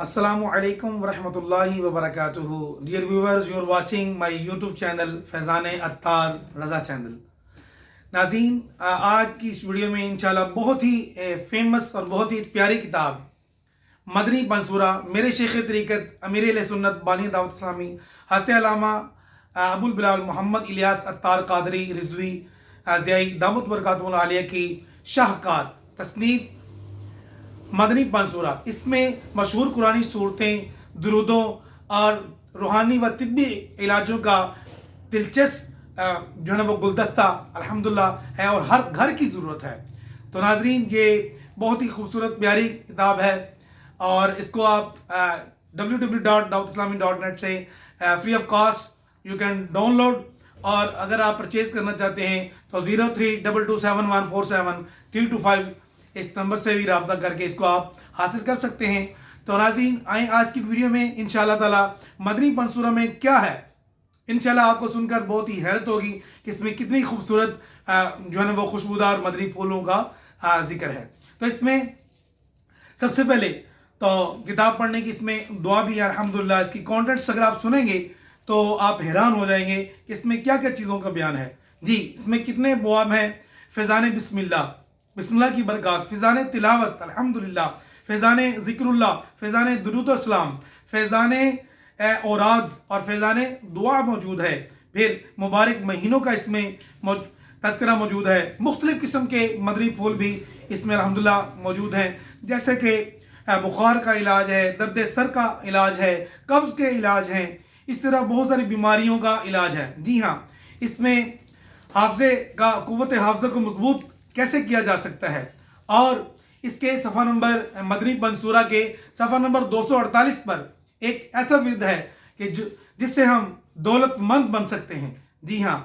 Assalamu alaikum wa rahmatullahi wa barakatuhu. Dear viewers, you are watching my YouTube channel Faizan Attar Raza channel. ناظرین، آج کی اس video میں انشاءاللہ بہت ہی famous اور بہت ہی پیاری کتاب مدنی منصورہ میرے شیخ طریقت امیر اہل سنت بانی دعوت اسلامی حضرت علامہ ابو البلال محمد الیاس عطار قادری رضوی ضیائی دعوت برکاتہ العالیہ کی شاہکار تصنیف مدنی منصورہ. اس میں مشہور قرآنی صورتیں، درودوں اور روحانی و طبی علاجوں کا دلچسپ جو ہے نا وہ گلدستہ الحمدللہ ہے اور ہر گھر کی ضرورت ہے. تو ناظرین، یہ بہت ہی خوبصورت پیاری کتاب ہے اور اس کو آپ www.dawatislami.net سے free of cost you can download, اور اگر آپ پرچیز کرنا چاہتے ہیں تو 032271147325 اس نمبر سے بھی رابطہ کر کے اس کو آپ حاصل کر سکتے ہیں. تو ناظرین، آئیں آج کی ویڈیو میں انشاءاللہ تعالی مدنی منصورہ میں کیا ہے. انشاءاللہ آپ کو سن کر بہت ہی حیرت ہوگی کہ اس میں کتنی خوبصورت جو ہے نا وہ خوشبودار مدنی پھولوں کا ذکر ہے. تو اس میں سب سے پہلے تو کتاب پڑھنے کی اس میں دعا بھی ہے الحمدللہ. اس کی کانٹینٹس اگر آپ سنیں گے تو آپ حیران ہو جائیں گے کہ اس میں کیا کیا چیزوں کا بیان ہے. جی، اس میں کتنے ابواب ہیں. فیضان بسم اللہ، بسم اللہ کی برکات، فیضان تلاوت الحمدللہ، فیضان ذکر اللہ، فیضان درود و سلام، فیضان اوراد اور فیضان دعا موجود ہے. پھر مبارک مہینوں کا اس میں تذکرہ موجود ہے. مختلف قسم کے مدنی پھول بھی اس میں الحمدللہ موجود ہیں، جیسے کہ بخار کا علاج ہے، درد سر کا علاج ہے، قبض کے علاج ہیں، اس طرح بہت ساری بیماریوں کا علاج ہے. جی ہاں، اس میں قوت حافظہ کو مضبوط کیسے کیا جا سکتا ہے. اور اس کے صفحہ نمبر مدنی منصورہ کے صفحہ نمبر 248 پر ایک ایسا ورد ہے کہ جس سے ہم دولت مند بن سکتے ہیں. جی ہاں،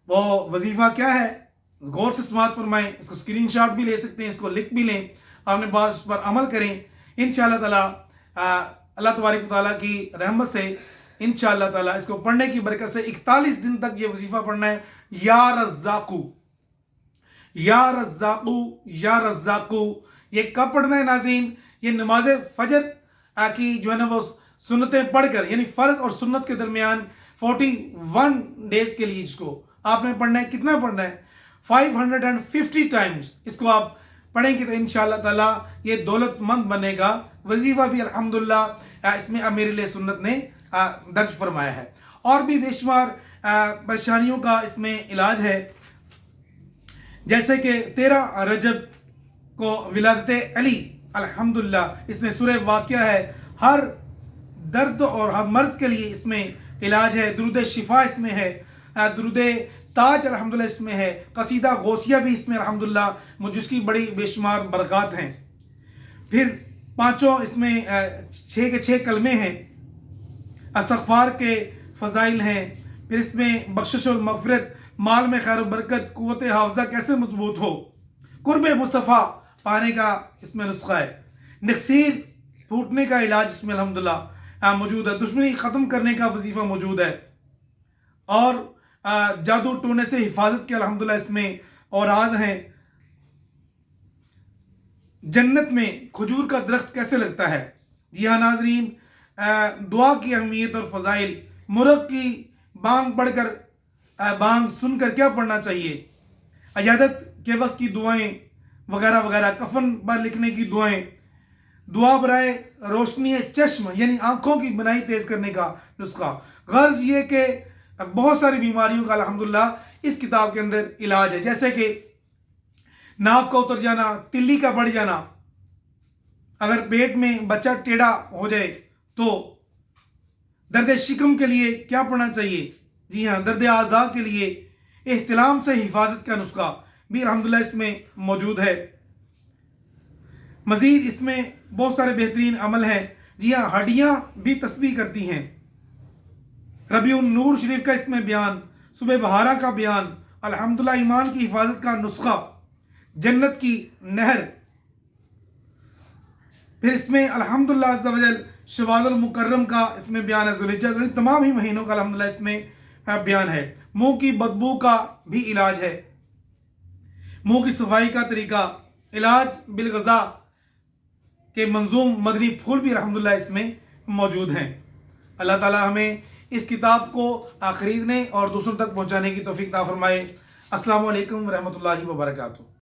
وہ وظیفہ کیا ہے؟ غور سے سماعت فرمائیں. اس کو اسکرین شاٹ بھی لے سکتے ہیں، اس کو لکھ بھی لیں، اپنے پاس اس پر عمل کریں. انشاءاللہ تعالی اللہ تبارک و تعالیٰ کی رحمت سے انشاءاللہ تعالی اس کو پڑھنے کی برکت سے 41 دن تک یہ وظیفہ پڑھنا ہے. یا رزاقو یا رزاقو یا رزاقو. یہ کب پڑھنا ہے ناظرین؟ یہ نماز فجر کی جو ہے نا وہ سنتیں پڑھ کر، یعنی فرض اور سنت کے درمیان 41 ڈیز کے لیے اس کو آپ نے پڑھنا ہے. کتنا پڑھنا ہے؟ 550 ٹائمز اس کو آپ پڑھیں گے تو انشاءاللہ تعالی یہ دولت مند بنے گا. وظیفہ بھی الحمدللہ اس میں امیر اہل سنت نے درج فرمایا ہے. اور بھی بے شمار پریشانیوں کا اس میں علاج ہے، جیسے کہ 13 رجب کو ولادت علی الحمدللہ. اس میں سورہ واقعہ ہے. ہر درد اور ہر مرض کے لیے اس میں علاج ہے. درود شفا اس میں ہے، درود تاج الحمدللہ اس میں ہے، قصیدہ غوثیہ بھی اس میں الحمدللہ جس کی بڑی بے شمار برکات ہیں. پھر پانچوں اس میں 6 کے 6 کلمے ہیں، استغفار کے فضائل ہیں. پھر اس میں بخشش اور مغفرت، مال میں خیر و برکت، قوت حافظہ کیسے مضبوط ہو، قرب مصطفیٰ پانے کا اس میں نسخہ ہے، نقصیر پھوٹنے کا علاج اس میں الحمدللہ موجود ہے، دشمنی ختم کرنے کا وظیفہ موجود ہے، اور جادو ٹونے سے حفاظت کے الحمدللہ اس میں اوراد ہیں. جنت میں کھجور کا درخت کیسے لگتا ہے. جی ہاں ناظرین، دعا کی اہمیت اور فضائل، مرغ کی بانگ پڑھ کر بانگ سن کر کیا پڑھنا چاہیے، عیادت کے وقت کی دعائیں وغیرہ وغیرہ، کفن پر لکھنے کی دعائیں، دعا برائے روشنی چشم یعنی آنکھوں کی بنائی تیز کرنے کا نسخہ. غرض یہ کہ بہت ساری بیماریوں کا الحمدللہ اس کتاب کے اندر علاج ہے، جیسے کہ ناف کا اتر جانا، تلی کا بڑھ جانا، اگر پیٹ میں بچہ ٹیڑھا ہو جائے تو درد شکم کے لیے کیا پڑھنا چاہیے. جی ہاں، درد اعضاء کے لیے احتلام سے حفاظت کا نسخہ بھی الحمدللہ اس میں موجود ہے. مزید اس میں بہت سارے بہترین عمل ہیں. جی ہاں، ہڈیاں بھی تسبیح کرتی ہیں. ربیع النور شریف کا اس میں بیان، صبح بہارا کا بیان، الحمدللہ ایمان کی حفاظت کا نسخہ، جنت کی نہر. پھر اس میں الحمدللہ عز و جل شوال المکرم کا اس میں بیان ہے، ذوالحجہ تمام ہی مہینوں کا الحمدللہ اس میں بیان ہے. منہ کی بدبو کا بھی علاج ہے، منہ کی صفائی کا طریقہ، علاج بالغذا کے منظوم مدنی پھول بھی الحمدللہ اس میں موجود ہیں۔ اللہ تعالیٰ ہمیں اس کتاب کو خریدنے اور دوسروں تک پہنچانے کی توفیق عطا فرمائے۔ السلام علیکم ورحمۃ اللہ وبرکاتہ۔